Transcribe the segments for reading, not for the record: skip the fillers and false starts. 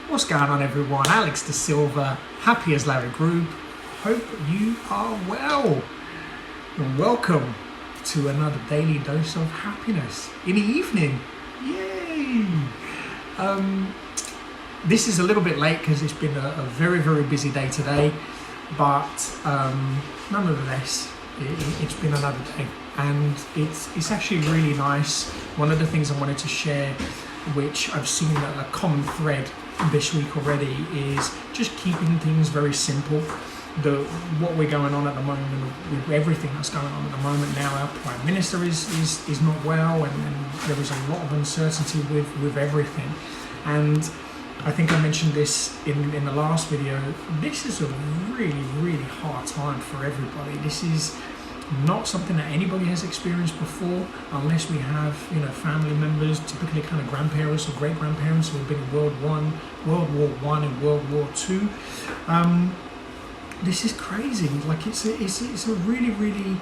What's going on, everyone? Alex De Silva, happy as Larry Groob. Hope you are well. And welcome to another daily dose of happiness in the evening. Yay! This is a little bit late because it's been a very, very busy day today, but nonetheless, it's been another day, and it's actually really nice. One of the things I wanted to share, which I've seen a common thread this week already, is just keeping things very simple. What we're going on at the moment, with everything that's going on at the moment now, our Prime Minister is not well, and there is a lot of uncertainty with everything. And I think I mentioned this in the last video. This is a really, really hard time for everybody. This is not something that anybody has experienced before, unless we have, family members, typically kind of grandparents or great grandparents who have been in World War I and World War II. This is crazy. Like it's a really, really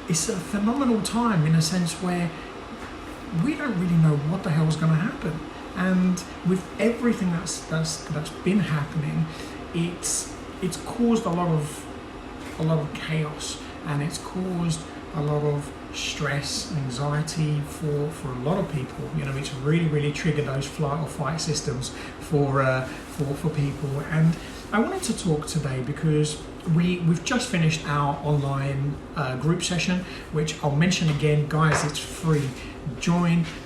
it's a phenomenal time in a sense where we don't really know what the hell is going to happen. And with everything that's been happening, it's caused a lot of chaos, and it's caused a lot of stress, anxiety for a lot of people. It's really, really triggered those flight or fight systems for people. And I wanted to talk today because we've just finished our online group session, which I'll mention again, guys. It's free.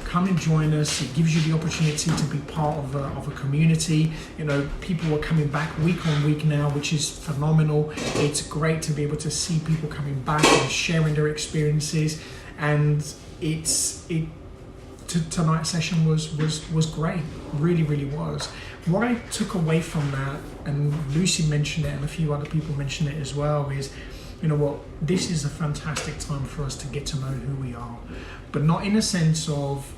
Come and join us. It gives you the opportunity to be part of a community. People are coming back week on week now, which is phenomenal. It's great to be able to see people coming back and sharing their experiences. And tonight's session was great. Really, really was. What I took away from that, and Lucy mentioned it, and a few other people mentioned it as well, is, this is a fantastic time for us to get to know who we are, but not in a sense of,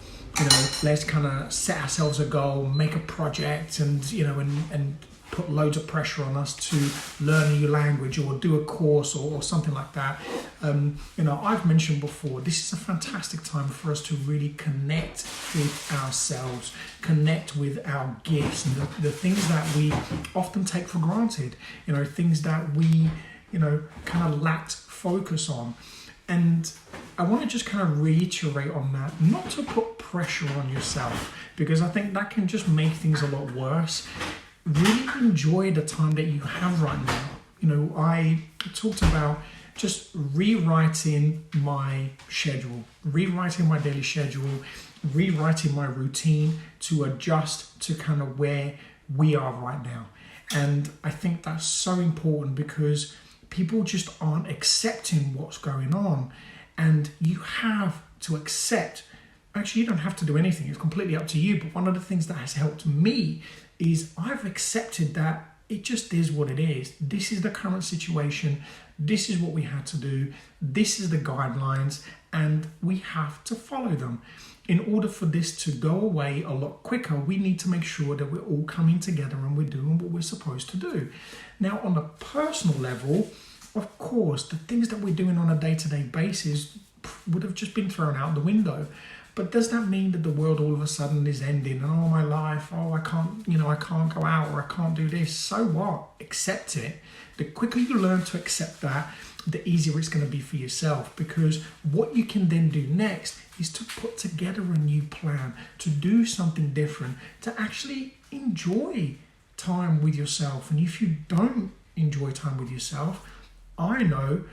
let's kind of set ourselves a goal, make a project, and put loads of pressure on us to learn a new language or do a course or something like that. I've mentioned before, this is a fantastic time for us to really connect with ourselves, connect with our gifts and the things that we often take for granted, things that we kind of lacked focus on. And I want to just kind of reiterate on that, not to put pressure on yourself, because I think that can just make things a lot worse. Really enjoy the time that you have right now. I talked about just rewriting my schedule, rewriting my daily schedule, rewriting my routine to adjust to kind of where we are right now. And I think that's so important because people just aren't accepting what's going on. And you have to accept. Actually, you don't have to do anything. It's completely up to you. But one of the things that has helped me is I've accepted that it just is what it is. This is the current situation. This is what we had to do. This is the guidelines, and we have to follow them. In order for this to go away a lot quicker, we need to make sure that we're all coming together and we're doing what we're supposed to do. Now, on a personal level, of course, the things that we're doing on a day-to-day basis would have just been thrown out the window. But does that mean that the world all of a sudden is ending? Oh, my life, I can't go out, or I can't do this. So what? Accept it. The quicker you learn to accept that, the easier it's going to be for yourself, because what you can then do next is to put together a new plan, to do something different, to actually enjoy time with yourself. And if you don't enjoy time with yourself, I know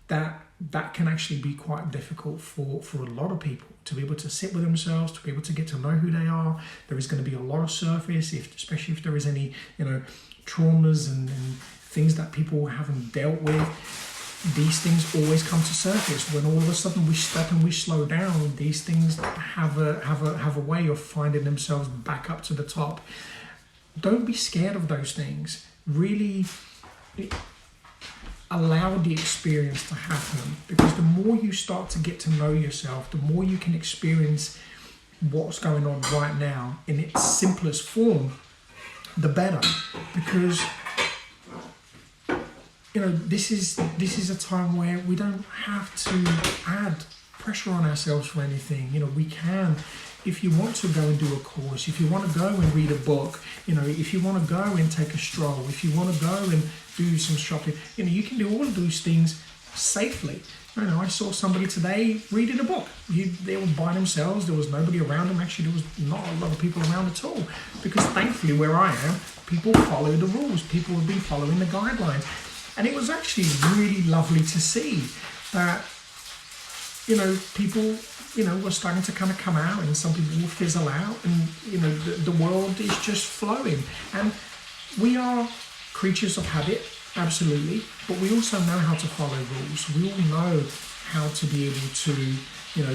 that can actually be quite difficult for a lot of people to be able to sit with themselves, to be able to get to know who they are. There is going to be a lot of surface, especially if there is any traumas and things that people haven't dealt with. These things always come to surface when all of a sudden we stop and we slow down. These things have a way of finding themselves back up to the top. Don't be scared of those things. Really allow the experience to happen, because the more you start to get to know yourself, the more you can experience what's going on right now in its simplest form, the better. Because this is a time where we don't have to add pressure on ourselves for anything. We can if you want to go and do a course, if you want to go and read a book, if you want to go and take a stroll, if you want to go and do some shopping, you can do all of those things safely. I saw somebody today reading a book. They were by themselves. There was nobody around them. Actually, there was not a lot of people around at all, because thankfully where I am, people follow the rules. People have been following the guidelines. And it was actually really lovely to see that, people, were starting to kind of come out, and some people will fizzle out, and, the world is just flowing. And we are creatures of habit, absolutely, but we also know how to follow rules. We all know how to be able to,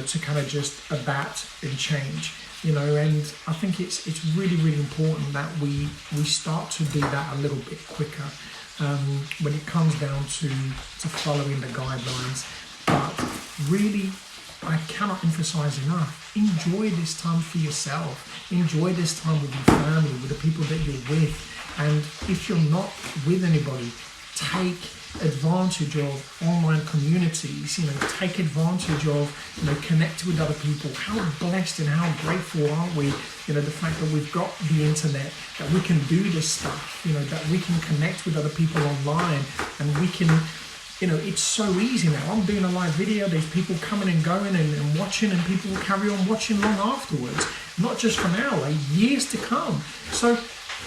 to kind of just adapt and change, and I think it's really, really important that we start to do that a little bit quicker when it comes down to following the guidelines. But really, I cannot emphasize enough, enjoy this time for yourself. Enjoy this time with your family, with the people that you're with. And if you're not with anybody, take advantage of online communities, take advantage of, connect with other people. How blessed and how grateful aren't we, the fact that we've got the internet, that we can do this stuff, that we can connect with other people online, and we can, it's so easy now. I'm doing a live video, there's people coming and going and watching, and people will carry on watching long afterwards, not just for now, like years to come. So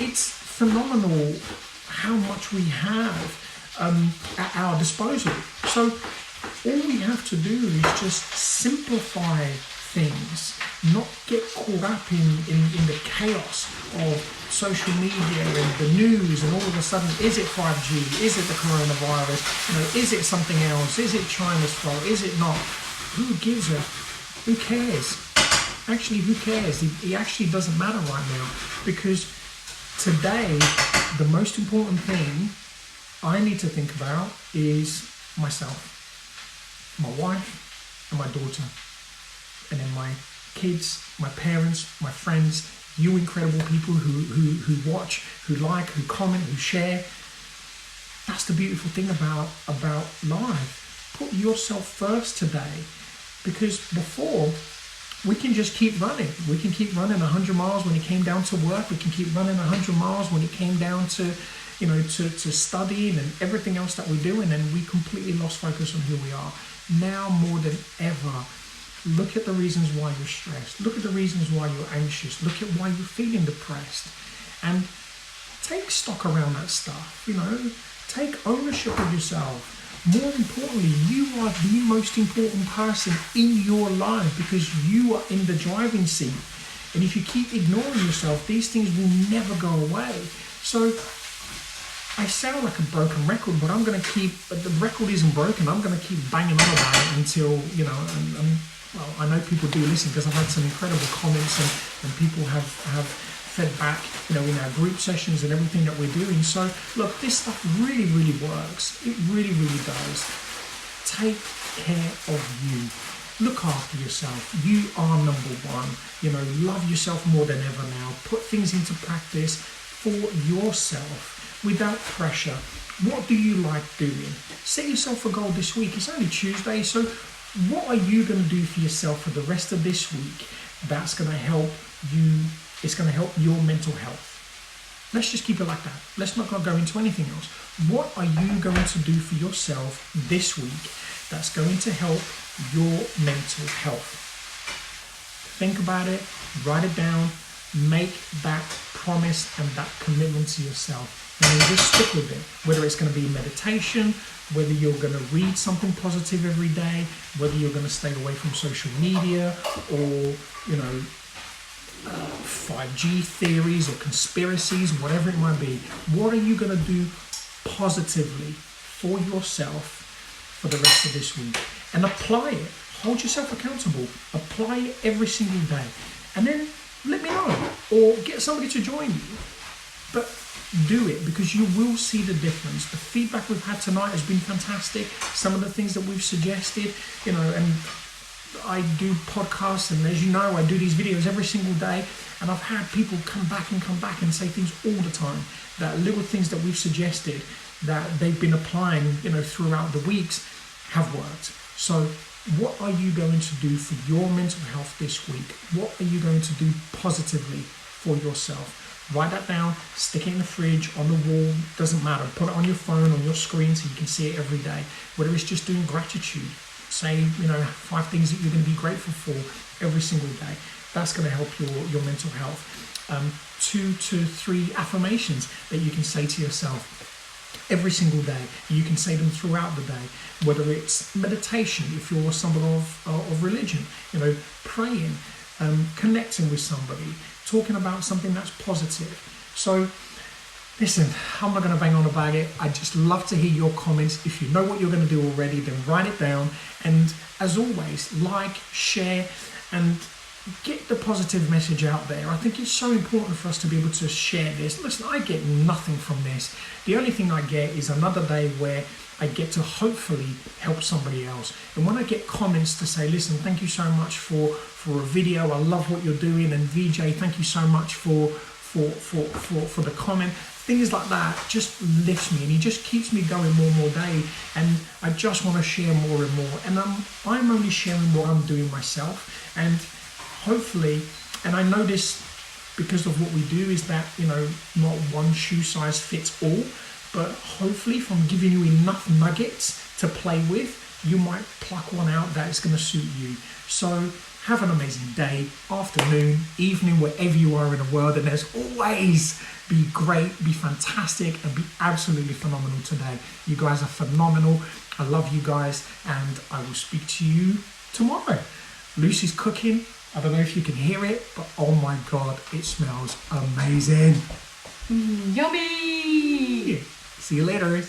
it's phenomenal how much we have at our disposal. So all we have to do is just simplify things, not get caught up in the chaos of social media and the news, and all of a sudden, is it 5G? Is it the coronavirus? Is it something else? Is it China's fault? Is it not? Who gives a? Who cares? Actually, who cares? It actually doesn't matter right now, because today, the most important thing I need to think about is myself, my wife, and my daughter, and then my kids, my parents, my friends, you incredible people who watch, who like, who comment, who share. That's the beautiful thing about life. Put yourself first today, because before, we can just keep running. We can keep running 100 miles when it came down to work. We can keep running 100 miles when it came down to, to studying and everything else that we're doing, and we completely lost focus on who we are. Now more than ever, look at the reasons why you're stressed. Look at the reasons why you're anxious. Look at why you're feeling depressed, and take stock around that stuff. Take ownership of yourself. More importantly, you are the most important person in your life, because you are in the driving seat. And if you keep ignoring yourself, these things will never go away. So I sound like a broken record, but the record isn't broken. I'm going to keep banging on about it until, well, I know people do listen, because I've had some incredible comments, and people have fed back, in our group sessions and everything that we're doing. So look, this stuff really, really works. It really, really does. Take care of you. Look after yourself. You are number one. Love yourself more than ever now. Put things into practice for yourself without pressure. What do you like doing? Set yourself a goal this week. It's only Tuesday, so what are you going to do for yourself for the rest of this week that's going to help you? It's going to help your mental health. Let's just keep it like that. Let's not go into anything else. What are you going to do for yourself this week that's going to help your mental health? Think about it, write it down, make that promise and that commitment to yourself. And then just stick with it. Whether it's going to be meditation, whether you're going to read something positive every day, whether you're going to stay away from social media, or, 5G theories or conspiracies, whatever it might be. What are you going to do positively for yourself for the rest of this week? And apply it. Hold yourself accountable. Apply it every single day. And then let me know, or get somebody to join you. But do it, because you will see the difference. The feedback we've had tonight has been fantastic. Some of the things that we've suggested, and I do podcasts, and as you know, I do these videos every single day, and I've had people come back and say things all the time, that little things that we've suggested that they've been applying, throughout the weeks have worked. So What are you going to do for your mental health this week? What are you going to do positively for yourself? Write that down, stick it in the fridge, on the wall, doesn't matter. Put it on your phone, on your screen so you can see it every day. Whether it's just doing gratitude, say, 5 things that you're going to be grateful for every single day. That's going to help your mental health. 2 to 3 affirmations that you can say to yourself every single day. You can say them throughout the day, whether it's meditation, if you're someone of religion, praying, connecting with somebody, talking about something that's positive. So listen, I'm not going to bang on about it. I just love to hear your comments. If you know what you're going to do already, then write it down. And as always, like, share, and get the positive message out there. I think it's so important for us to be able to share this. Listen, I get nothing from this. The only thing I get is another day where I get to hopefully help somebody else. And when I get comments to say, listen, thank you so much for a video, I love what you're doing, and VJ, thank you so much for the comment, things like that just lifts me, and it just keeps me going more and more day, and I just want to share more and more. And I'm only sharing what I'm doing myself, and hopefully, and I know this because of what we do, is that not one shoe size fits all, but hopefully from giving you enough nuggets to play with, you might pluck one out that is going to suit you. So have an amazing day, afternoon, evening, wherever you are in the world, and as always, be great, be fantastic, and be absolutely phenomenal today. You guys are phenomenal. I love you guys, and I will speak to you tomorrow. Lucy's cooking. I don't know if you can hear it, but oh my God, it smells amazing. Yummy! See you later.